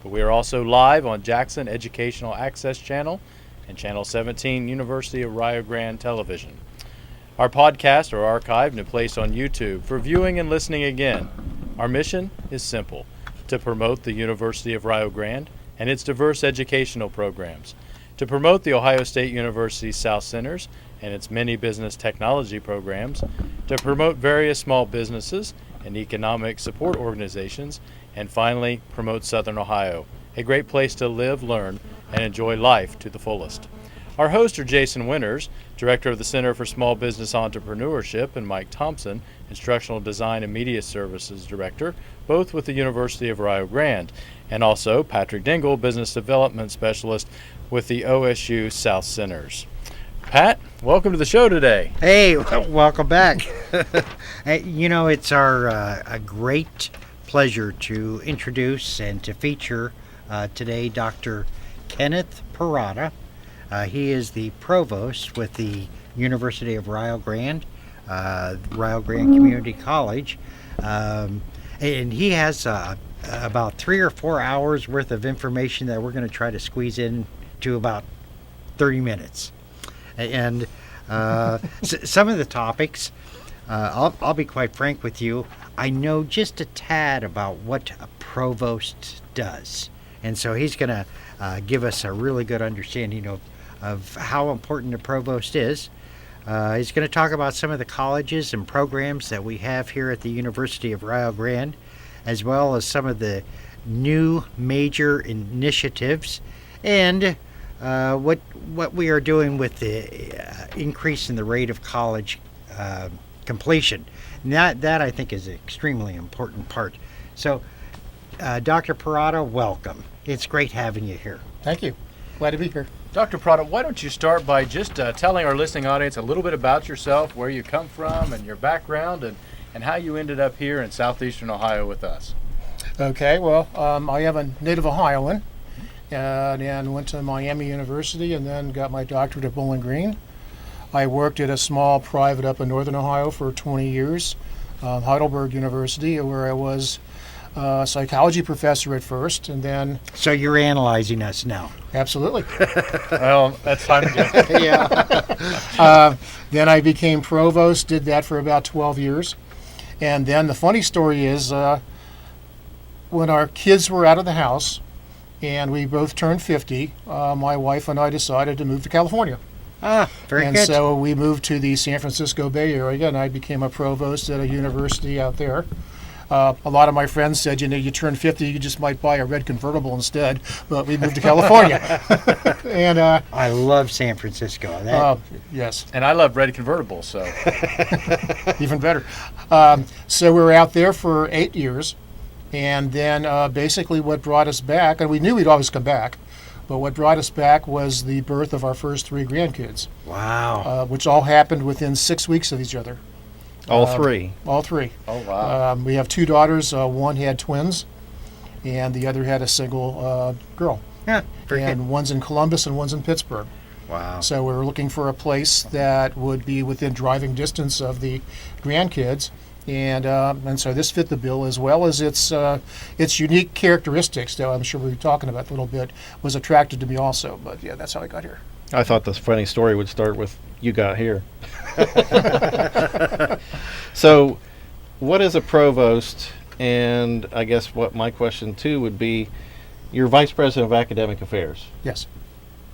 but we are also live on Jackson Educational Access Channel and Channel 17 University of Rio Grande Television. Our podcasts are archived and placed on YouTube for viewing and listening again. Our mission is simple: to promote the University of Rio Grande and its diverse educational programs, to promote the Ohio State University South Centers and its many business technology programs, to promote various small businesses and economic support organizations, and finally, promote Southern Ohio, a great place to live, learn, and enjoy life to the fullest. Our hosts are Jason Winters, Director of the Center for Small Business Entrepreneurship, and Mike Thompson, Instructional Design and Media Services Director, both with the University of Rio Grande, and also Patrick Dengel, Business Development Specialist with the OSU South Centers. Pat, welcome to the show today. Hey, welcome back. It's our a great pleasure to introduce and to feature today Dr. Kenneth Porada. He is the Provost with the University of Rio Grande, Rio Grande Community College, and he has about 3 or 4 hours worth of information that we're going to try to squeeze in to about 30 minutes. And some of the topics, I'll be quite frank with you, I know just a tad about what a provost does. And so he's going to give us a really good understanding of how important a provost is. He's going to talk about some of the colleges and programs that we have here at the University of Rio Grande, as well as some of the new major initiatives and what we are doing with the increase in the rate of college completion. And that I think is an extremely important part. So, Dr. Porada, welcome. It's great having you here. Thank you. Glad to be here. Dr. Porada, why don't you start by just telling our listening audience a little bit about yourself, where you come from, and your background, and how you ended up here in southeastern Ohio with us. Okay, well, I am a native Ohioan and went to Miami University and then got my doctorate at Bowling Green. I worked at a small private up in northern Ohio for 20 years, Heidelberg University, where I was a psychology professor at first, and then... So you're analyzing us now. Absolutely. Well, that's time to go. Yeah. Then I became provost, did that for about 12 years. And then the funny story is when our kids were out of the house and we both turned 50, my wife and I decided to move to California. Very and good. So we moved to the San Francisco Bay Area, and I became a provost at a university out there. A lot of my friends said, you turn 50, you just might buy a red convertible instead, but we moved to California. And I love San Francisco. Yes. And I love red convertibles, so. Even better. So we were out there for 8 years, and then basically what brought us back, and we knew we'd always come back, but what brought us back was the birth of our first 3 grandkids. Wow. Which all happened within 6 weeks of each other. All three? All 3. Oh, wow. We have 2 daughters. One had twins, and the other had a single girl. Yeah, very good. And one's in Columbus and one's in Pittsburgh. Wow. So we were looking for a place that would be within driving distance of the grandkids, and so this fit the bill, as well as its unique characteristics that I'm sure we'll be talking about a little bit was attracted to me also. But yeah, that's how I got here. I thought this funny story would start with you got here. So, what is a provost? And I guess what my question too would be, you're vice president of academic affairs. Yes.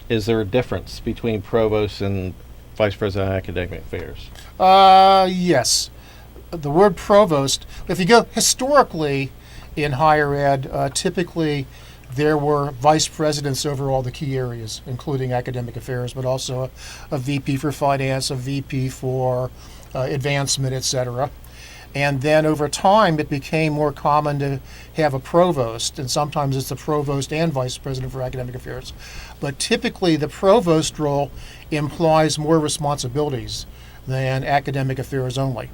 Is there a difference between provost and vice president of academic affairs? Yes. The word provost, if you go historically in higher ed, typically there were vice presidents over all the key areas, including academic affairs, but also a VP for finance, a VP for advancement, etc. And then over time, it became more common to have a provost, and sometimes it's the provost and vice president for academic affairs. But typically, the provost role implies more responsibilities than academic affairs only.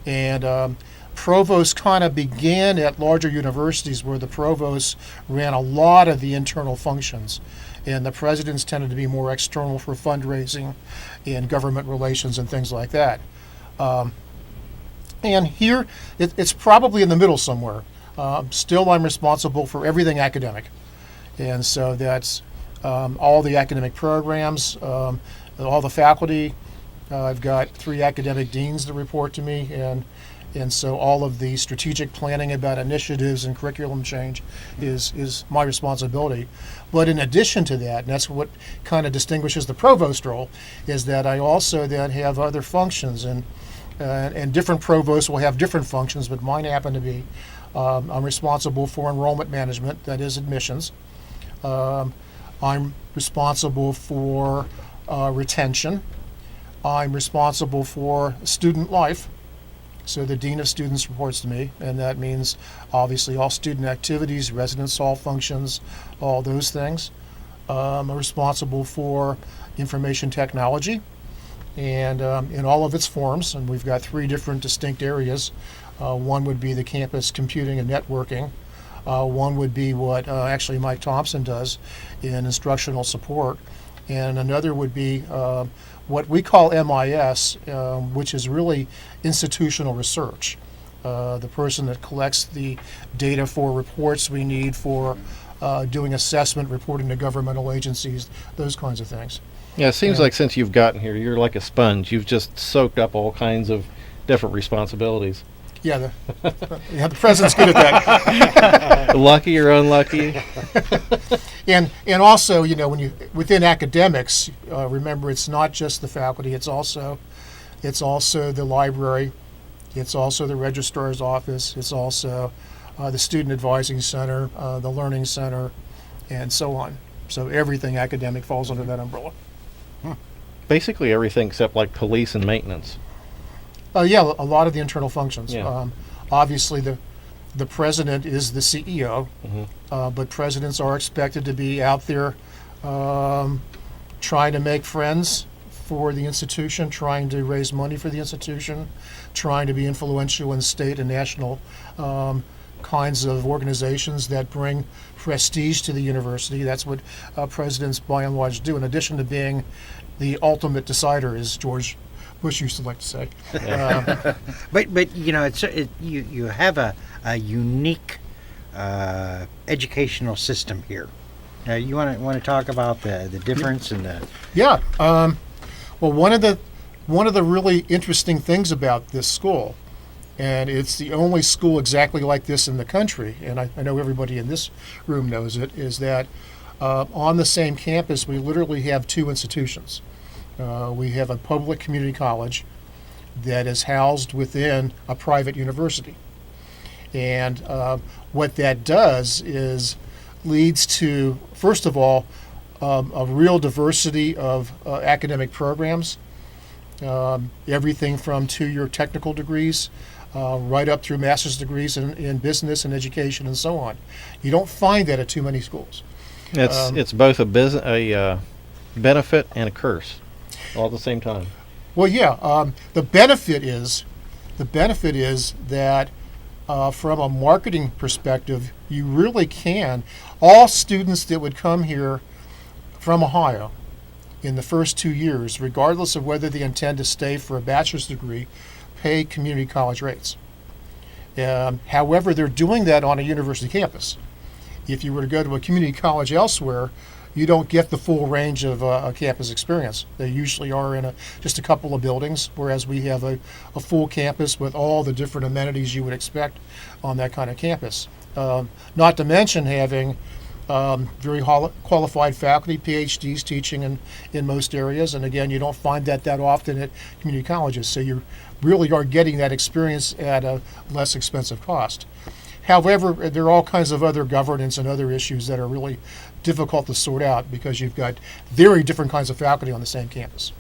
And provosts kind of began at larger universities where the provosts ran a lot of the internal functions, and the presidents tended to be more external for fundraising and government relations and things like that. And here, it's probably in the middle somewhere. Still, I'm responsible for everything academic. And so that's all the academic programs, all the faculty. I've got 3 academic deans that report to me, and so all of the strategic planning about initiatives and curriculum change is my responsibility. But in addition to that, and that's what kind of distinguishes the provost role, is that I also then have other functions, and different provosts will have different functions, but mine happen to be I'm responsible for enrollment management, that is admissions. I'm responsible for retention. I'm responsible for student life. So the Dean of Students reports to me, and that means obviously all student activities, residence hall functions, all those things. I'm responsible for information technology and in all of its forms, and we've got 3 different distinct areas. One would be the campus computing and networking. One would be what actually Mike Thompson does in instructional support, and another would be what we call MIS, which is really institutional research. The person that collects the data for reports we need for doing assessment, reporting to governmental agencies, those kinds of things. Yeah, it seems like since you've gotten here, you're like a sponge. You've just soaked up all kinds of different responsibilities. Yeah, the president's good at that. Lucky or unlucky. And also, when you within academics, remember it's not just the faculty. It's also the library. It's also the registrar's office. It's also the student advising center, the learning center, and so on. So everything academic falls under that umbrella. Basically everything except like police and maintenance. Yeah, a lot of the internal functions. Yeah. Obviously, the president is the CEO, but presidents are expected to be out there trying to make friends for the institution, trying to raise money for the institution, trying to be influential in state and national kinds of organizations that bring prestige to the university. That's what presidents by and large do, in addition to being the ultimate decider, as George Bush used to like to say. But you have a unique educational system here. You want to talk about the difference in the? Yeah. Well, one of the really interesting things about this school, and it's the only school exactly like this in the country, and I know everybody in this room knows it, is that on the same campus we literally have 2 institutions. We have a public community college that is housed within a private university. And what that does is leads to, first of all, a real diversity of academic programs, everything from 2-year technical degrees right up through master's degrees in business and education and so on. You don't find that at too many schools. It's both a benefit and a curse all at the same time. Well, yeah. The benefit is that from a marketing perspective, you really can. All students that would come here from Ohio in the first 2 years, regardless of whether they intend to stay for a bachelor's degree, pay community college rates. However, they're doing that on a university campus. If you were to go to a community college elsewhere, you don't get the full range of a campus experience. They usually are in just a couple of buildings, whereas we have a full campus with all the different amenities you would expect on that kind of campus. Not to mention having very qualified faculty, PhDs teaching in most areas, and again, you don't find that often at community colleges, so you really are getting that experience at a less expensive cost. However, there are all kinds of other governance and other issues that are really difficult to sort out because you've got very different kinds of faculty on the same campus,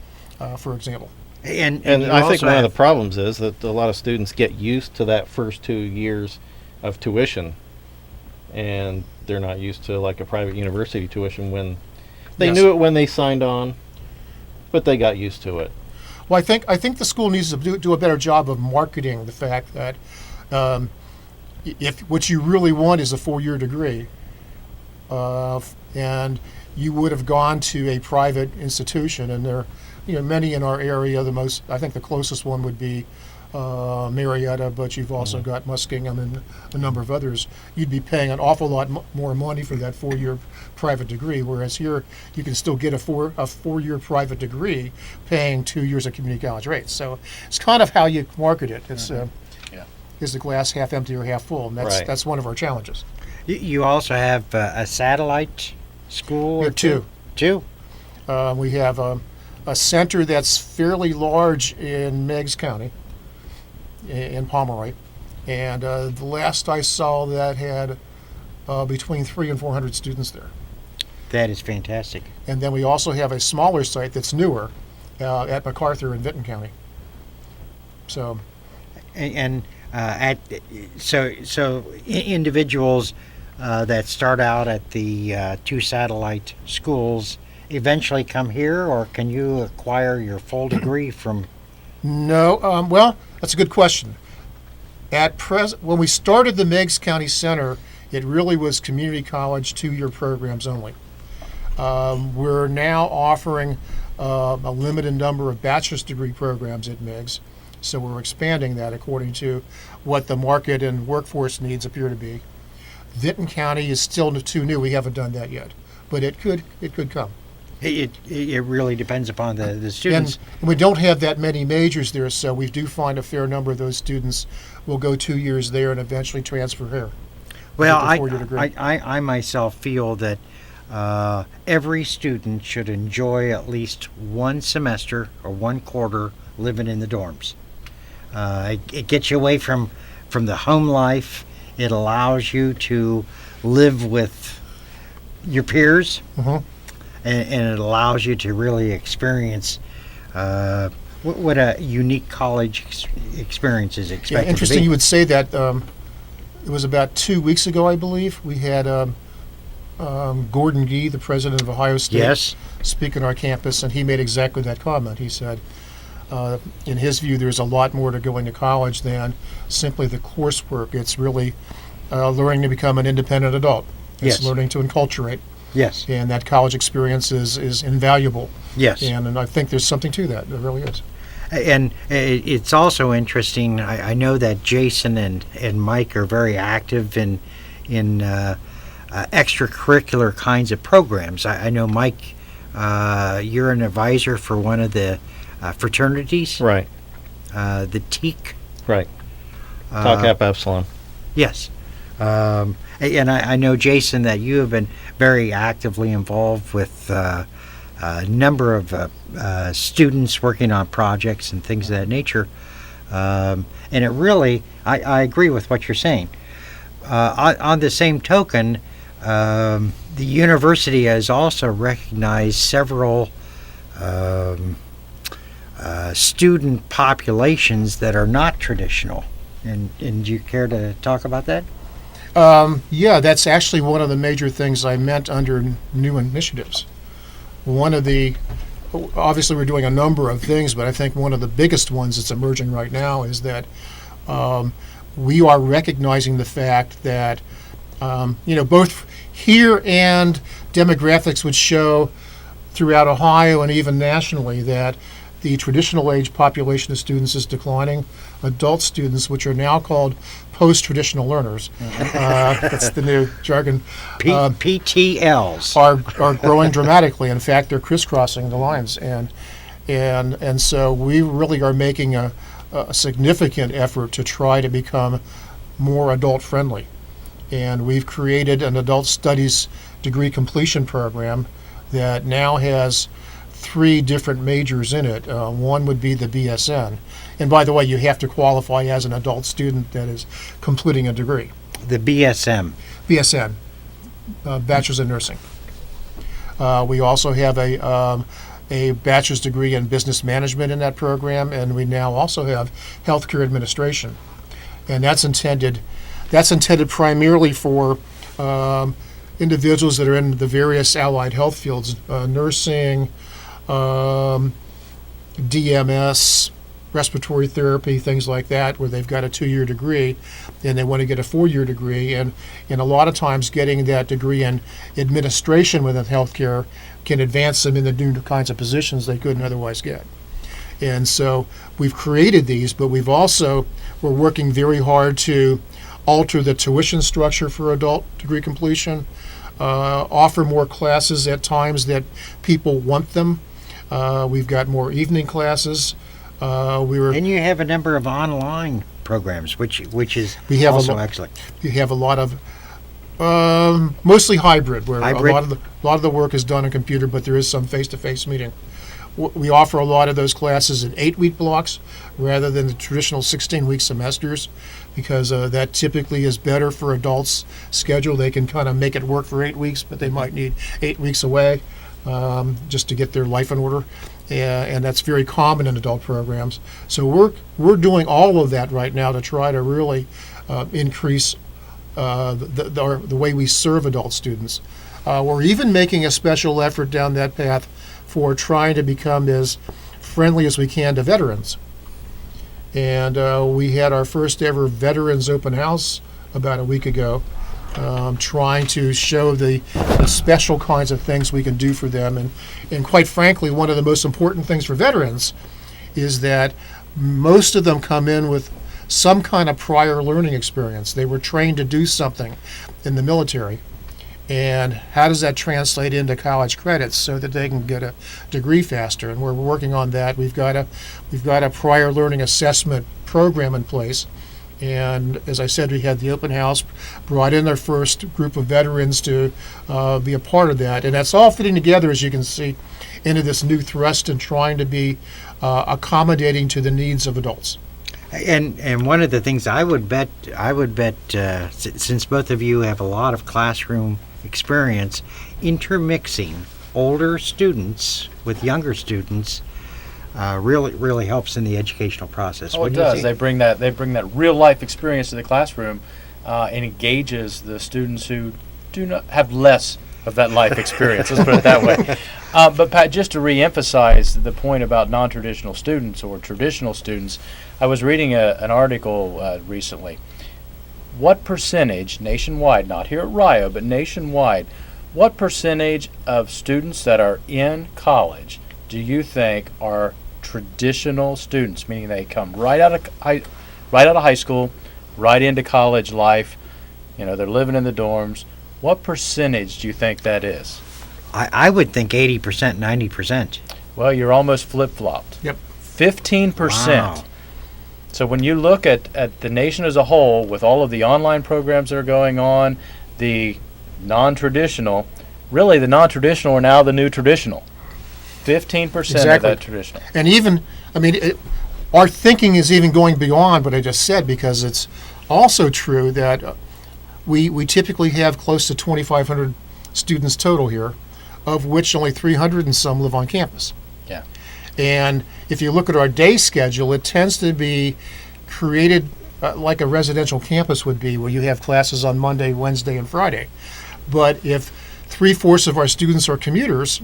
for example. And I think one of the problems is that a lot of students get used to that first 2 years of tuition, and they're not used to like a private university tuition when they knew it when they signed on, but they got used to it. Well, I think the school needs to do a better job of marketing the fact that if what you really want is a 4-year degree, and you would have gone to a private institution, and there, many in our area. I think the closest one would be Marietta, but you've also got Muskingum and a number of others, you'd be paying an awful lot more money for that 4-year private degree, whereas here you can still get a 4-year private degree paying 2 years of community college rates. So it's kind of how you market it. It's is the glass half empty or half full? And Right. that's one of our challenges. You also have a satellite school? We have two. Two? We have a center that's fairly large in Meigs County, in Pomeroy, and the last I saw that had between 300 and 400 students there. That is fantastic. And then we also have a smaller site that's newer at MacArthur in Vinton County. So And individuals that start out at the two satellite schools eventually come here, or can you acquire your full degree from? no, well, that's a good question. At present, when we started the Meigs County Center, it really was community college 2-year programs only. We're now offering a limited number of bachelor's degree programs at Meigs, so we're expanding that according to what the market and workforce needs appear to be. Vinton County is still too new. We haven't done that yet, but it could come. It really depends upon the students. And we don't have that many majors there, so we do find a fair number of those students will go 2 years there and eventually transfer here. Well, Get the 4-year degree. I myself feel that every student should enjoy at least one semester or one quarter living in the dorms. It gets you away from the home life. It allows you to live with your peers, Mhm. and it allows you to really experience what a unique college experience is Yeah, expected interesting to be. you would say that. It was about 2 weeks ago, I believe. We had Gordon Gee, the president of Ohio State, Yes. speak on our campus, and he made exactly that comment. He said, in his view, there's a lot more to going to college than simply the coursework. It's really learning to become an independent adult. It's Yes. learning to enculturate, Yes. and that college experience is invaluable. Yes. And I think there's something to that. There really is. And it's also interesting. I know that Jason and Mike are very active in extracurricular kinds of programs. I know, Mike, you're an advisor for one of the fraternities, Right. the TEAC. Right. Tau Kappa Epsilon. Yes. And I know, Jason, that you have been very actively involved with a number of students working on projects and things of that nature. And it really, I agree with what you're saying. On the same token, the university has also recognized several student populations that are not traditional. And do you care to talk about that? Yeah, that's actually one of the major things I meant under new initiatives. Obviously we're doing a number of things, but I think one of the biggest ones that's emerging right now is that we are recognizing the fact that, both here and demographics would show throughout Ohio and even nationally that the traditional age population of students is declining. Adult students, which are now called post-traditional learners, that's the new jargon, PTLs. are growing dramatically. In fact, they're crisscrossing the lines, and so we really are making a significant effort to try to become more adult-friendly. And we've created an adult studies degree completion program that now has 3 different majors in it. One would be the BSN. And by the way, you have to qualify as an adult student that is completing a degree. The BSM. BSN, Bachelor's in Nursing. We also have a bachelor's degree in business management in that program, and we now also have healthcare administration. And that's intended primarily for individuals that are in the various allied health fields, nursing, DMS, respiratory therapy, things like that, where they've got a 2-year degree and they want to get a 4-year degree. And a lot of times getting that degree in administration within healthcare can advance them in the new kinds of positions they couldn't otherwise get. And so we've created these, but we're working very hard to alter the tuition structure for adult degree completion, offer more classes at times that people want them. We've got more evening classes. And you have a number of online programs, which is We have also excellent. You have a lot of mostly hybrid, where Hybrid? a lot of the work is done on computer, but there is some face-to-face meeting. We offer a lot of those classes in 8-week blocks rather than the traditional 16-week semesters, because that typically is better for adults' schedule. They can kind of make it work for 8 weeks, but they might need 8 weeks away just to get their life in order. And that's very common in adult programs. So we're doing all of that right now to try to really increase the way we serve adult students. We're even making a special effort down that path for trying to become as friendly as we can to veterans. And we had our first ever Veterans Open House about a week ago, trying to show the special kinds of things we can do for them. And quite frankly, one of the most important things for veterans is that most of them come in with some kind of prior learning experience. They were trained to do something in the military. And how does that translate into college credits so that they can get a degree faster? And we're working on that. We've got a prior learning assessment program in place. And as I said, we had the open house, brought in our first group of veterans to be a part of that. And that's all fitting together, as you can see, into this new thrust in trying to be accommodating to the needs of adults. And one of the things I would bet, since both of you have a lot of classroom experience, intermixing older students with younger students really helps in the educational process. Oh, it does. They bring that real life experience to the classroom and engages the students who do not have less of that life experience. Let's put it that way. But Pat, just to reemphasize the point about non-traditional students or traditional students, I was reading an article recently. What percentage nationwide, not here at Rio, but nationwide, what percentage of students that are in college do you think are traditional students, meaning they come right out of high school, right into college life? They're living in the dorms. What percentage do you think that is? I would think 80%, 90%. Well, you're almost flip-flopped. Yep. 15%. Wow. So when you look at the nation as a whole, with all of the online programs that are going on, the non-traditional, really the non-traditional are now the new traditional. 15% Exactly. of that traditional. And even, our thinking is even going beyond what I just said, because it's also true that we typically have close to 2,500 students total here, of which only 300 and some live on campus. Yeah. And if you look at our day schedule, it tends to be created like a residential campus would be, where you have classes on Monday, Wednesday, and Friday. But if 3/4 of our students are commuters,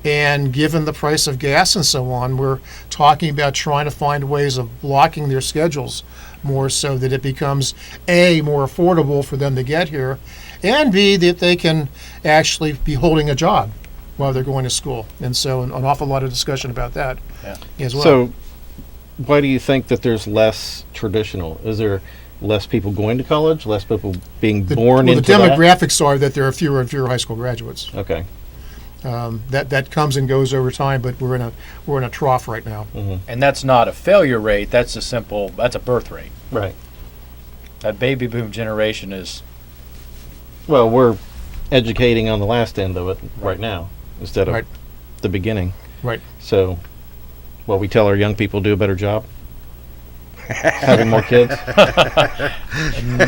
and given the price of gas and so on, we're talking about trying to find ways of blocking their schedules more so that it becomes A, more affordable for them to get here, and B, that they can actually be holding a job while they're going to school. And so an awful lot of discussion about that as well. So why do you think that there's less traditional? Is there less people going to college, less people being born into the demographics are that there are fewer and fewer high school graduates. Okay. That comes and goes over time, but we're in a trough right now. Mm-hmm. And that's not a failure rate, that's a birth rate. Right. That baby boom generation is... Well, we're educating on the last end of it right now instead of Right. the beginning. Right. So, we tell our young people to do a better job having more kids.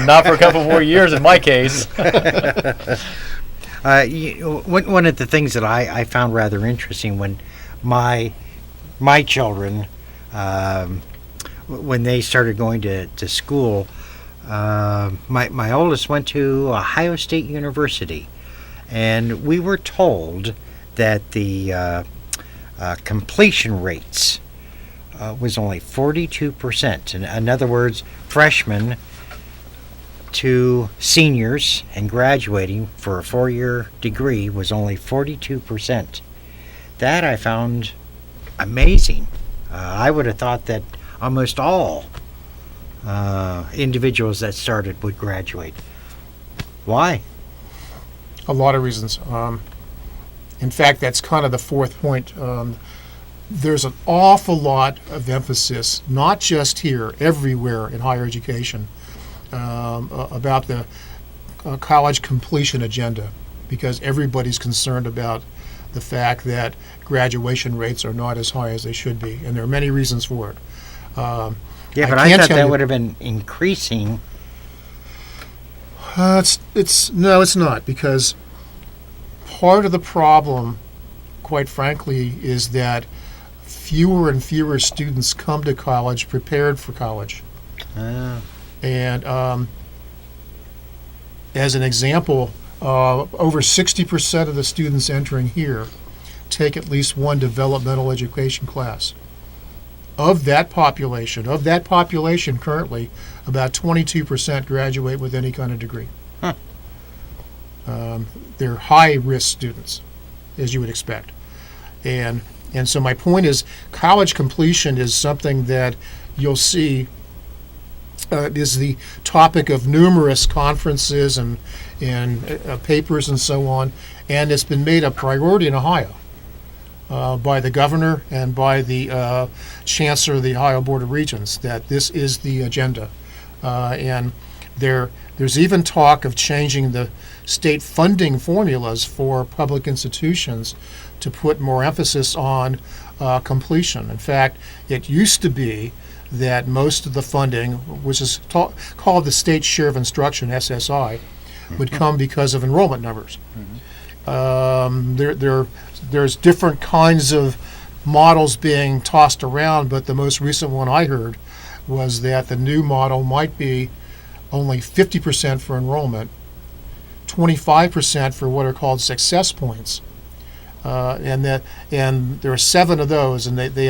Not for a couple more years in my case. One of the things that I found rather interesting when my children, when they started going to school, my oldest went to Ohio State University, and we were told that the completion rates was only 42%. In other words, freshmen to seniors and graduating for a 4-year degree was only 42%. That I found amazing. I would have thought that almost all individuals that started would graduate. Why? A lot of reasons. In fact, that's kind of the fourth point. There's an awful lot of emphasis, not just here, everywhere in higher education, about the college completion agenda, because everybody's concerned about the fact that graduation rates are not as high as they should be, and there are many reasons for it. Yeah, but I can't thought tell that you- would have been increasing. It's not, because part of the problem, quite frankly, is that fewer and fewer students come to college prepared for college. And as an example, over 60% of the students entering here take at least one developmental education class. Of that population currently, about 22% graduate with any kind of degree. Huh. They're high-risk students, as you would expect. And so my point is, college completion is something that you'll see is the topic of numerous conferences and papers and so on, and it's been made a priority in Ohio by the governor and by the chancellor of the Ohio Board of Regents, that this is the agenda. And there's even talk of changing the state funding formulas for public institutions to put more emphasis on completion. In fact, it used to be that most of the funding, which is called the state share of instruction, SSI, would come because of enrollment numbers. There's different kinds of models being tossed around, but the most recent one I heard was that the new model might be only 50% for enrollment, 25% for what are called success points, and there are 7 of those, and they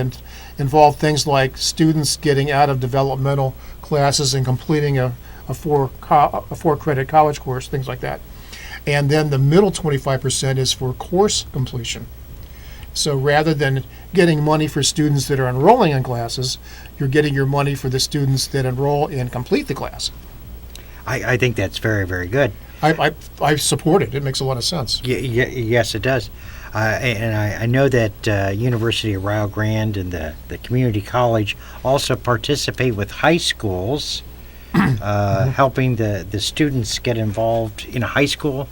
involve things like students getting out of developmental classes and completing a 4-credit college course, things like that. And then the middle 25% is for course completion. So rather than getting money for students that are enrolling in classes, you're getting your money for the students that enroll and complete the class. I think that's very, very good. I support it. It makes a lot of sense. Yes, it does. And I know that University of Rio Grande and the community college also participate with high schools, helping the students get involved in high school,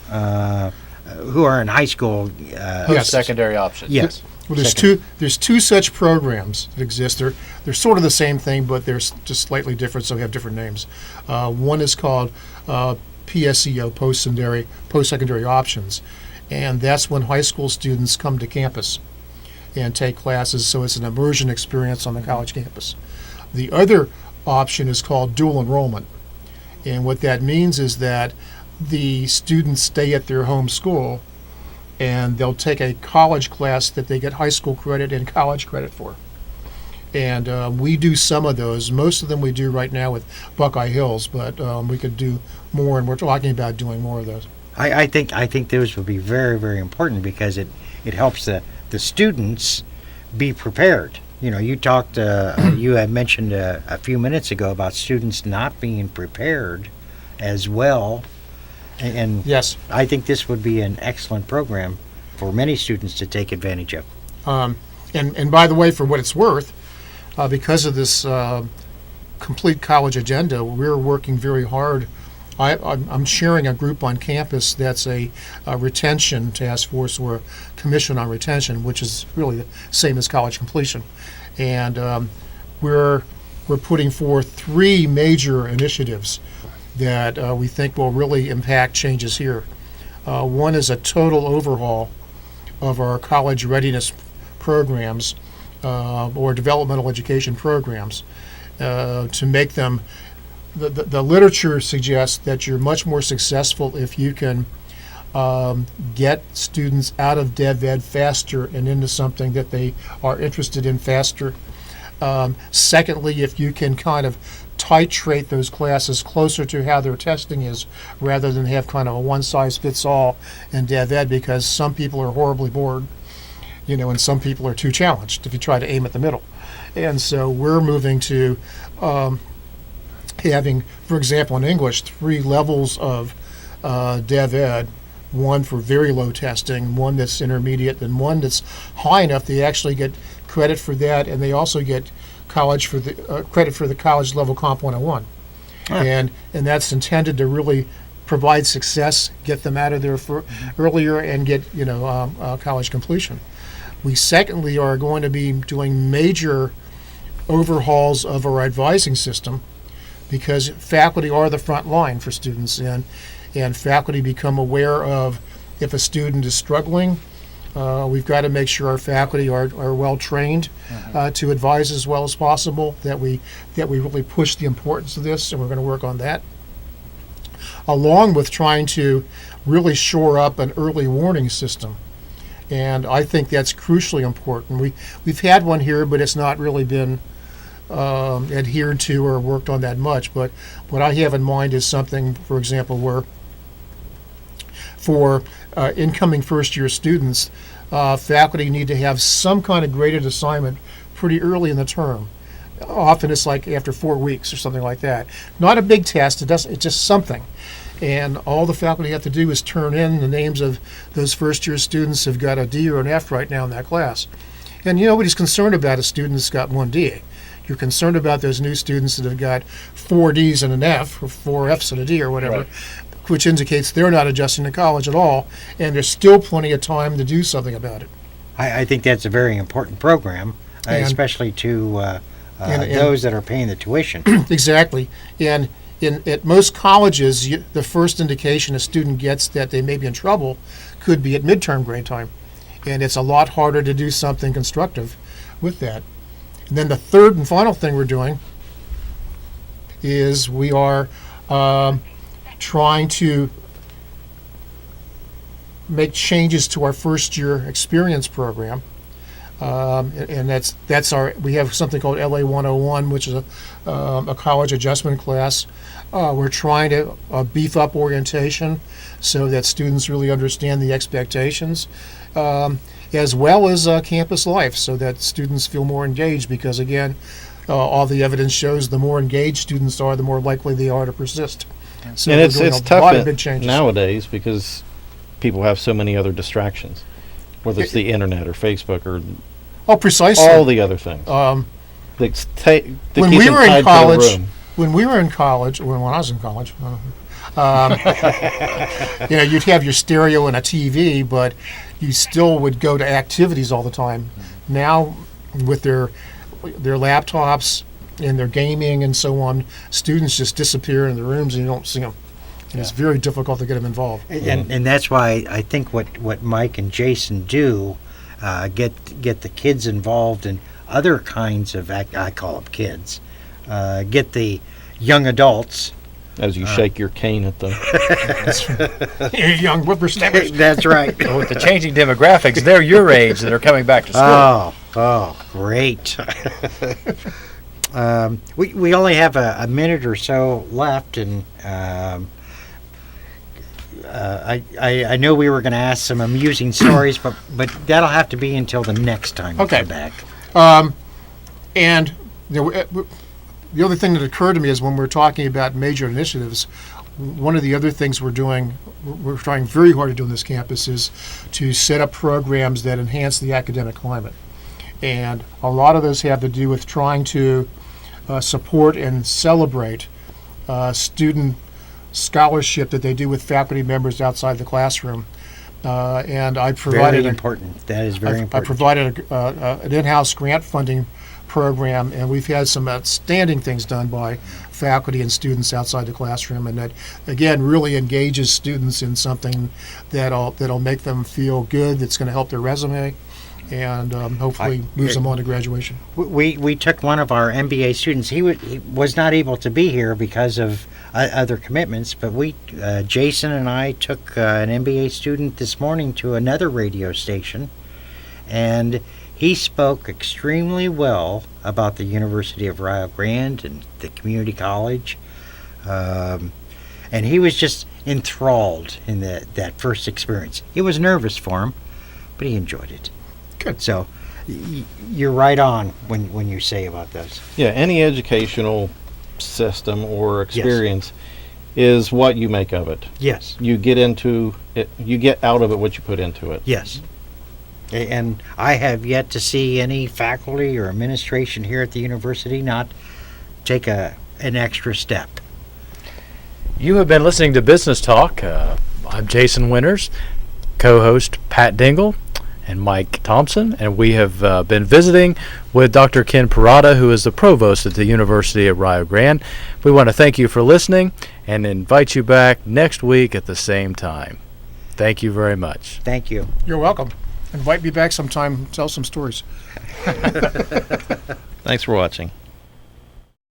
who are in high school. Yes. Secondary options. Yes. Well, there's two such programs that exist. They're sort of the same thing, but they're just slightly different, so they have different names. One is called PSEO, post-secondary options, and that's when high school students come to campus and take classes, so it's an immersion experience on the college campus. The other option is called dual enrollment, and what that means is that the students stay at their home school and they'll take a college class that they get high school credit and college credit for. And we do some of those. Most of them we do right now with Buckeye Hills, but we could do more, and we're talking about doing more of those. I think those would be very, very important, because it helps the students be prepared. You know, you talked, you had mentioned a few minutes ago about students not being prepared as well. And Yes. I think this would be an excellent program for many students to take advantage of. And by the way, for what it's worth, because of this complete college agenda, we're working very hard. I'm chairing a group on campus that's a retention task force, or a commission on retention, which is really the same as college completion. And we're putting forth 3 major initiatives that we think will really impact changes here. One is a total overhaul of our college readiness programs, or developmental education programs, to make them, the literature suggests that you're much more successful if you can get students out of dev ed faster and into something that they are interested in faster. Secondly, if you can kind of titrate those classes closer to how their testing is, rather than have kind of a one-size-fits-all in dev ed, because some people are horribly bored. and some people are too challenged if you try to aim at the middle. And so we're moving to having, for example, in English, 3 levels of Dev Ed, one for very low testing, one that's intermediate, and one that's high enough they actually get credit for that, and they also get college for the credit for the college level Comp 101. And that's intended to really provide success, get them out of there for earlier, and get college completion. We secondly are going to be doing major overhauls of our advising system, because faculty are the front line for students, and faculty become aware of if a student is struggling. We've got to make sure our faculty are well trained to advise as well as possible, that we really push the importance of this, and we're going to work on that, along with trying to really shore up an early warning system. And I think that's crucially important. We've had one here, but it's not really been adhered to or worked on that much. But what I have in mind is something, for example, where for incoming first-year students, faculty need to have some kind of graded assignment pretty early in the term. Often it's like after 4 weeks or something like that. Not a big test. It's just something. And all the faculty have to do is turn in the names of those first-year students who've got a D or an F right now in that class. And nobody's concerned about a student that's got 1 D. You're concerned about those new students that have got 4 Ds and an F, or 4 Fs and a D or whatever, which indicates they're not adjusting to college at all, and there's still plenty of time to do something about it. I think that's a very important program, especially to those that are paying the tuition. Exactly. And at most colleges, the first indication a student gets that they may be in trouble could be at midterm grade time. And it's a lot harder to do something constructive with that. And then the third and final thing we're doing is we are trying to make changes to our first year experience program. And that's our, we have something called LA 101, which is a college adjustment class. We're trying to beef up orientation so that students really understand the expectations, as well as campus life, so that students feel more engaged, because again, all the evidence shows the more engaged students are, the more likely they are to persist. So And we're it's doing a tough lot of big changes. nowadays because people have so many other distractions, whether it's the internet or Facebook or Oh, precisely. all the other things. Um, That keep when we them were in tied to the college, room. when I was in college, you'd have your stereo and a TV, but you still would go to activities all the time. Now, with their laptops and their gaming and so on, students just disappear in the rooms and you don't see them. And it's very difficult to get them involved. And that's why I think what Mike and Jason do, get the kids involved in other kinds of I call them kids, get the young adults. As you shake your cane at them. Young whippersnappers. That's right. Well, with the changing demographics, they're your age that are coming back to school. Oh, great. We only have a minute or so left, and I know we were going to ask some amusing stories, but that'll have to be until the next time we Okay. come back. And the other thing that occurred to me is when we're talking about major initiatives, one of the other things we're trying very hard to do on this campus is to set up programs that enhance the academic climate. And a lot of those have to do with trying to support and celebrate student scholarship that they do with faculty members outside the classroom. And I provided Very important. That is very I important. provided an in-house grant funding program, and we've had some outstanding things done by faculty and students outside the classroom, and that again really engages students in something that'll make them feel good, that's going to help their resume, and hopefully moves them on to graduation. We took one of our MBA students. He was not able to be here because of other commitments, but Jason and I took an MBA student this morning to another radio station, and he spoke extremely well about the University of Rio Grande and the community college, and he was just enthralled in that first experience. It was nervous for him, but he enjoyed it. Good. So you're right on when you say about this. Yeah, any educational system or experience is what you make of it. Yes. You get into it, you get out of it what you put into it. Yes. And I have yet to see any faculty or administration here at the university not take an extra step. You have been listening to Business Talk. I'm Jason Winters, co-host Pat Dengel and Mike Thompson, and we have been visiting with Dr. Ken Porada, who is the provost at the University of Rio Grande. We want to thank you for listening and invite you back next week at the same time. Thank you very much. Thank you. You're welcome. Invite me back sometime, tell some stories. Thanks for watching.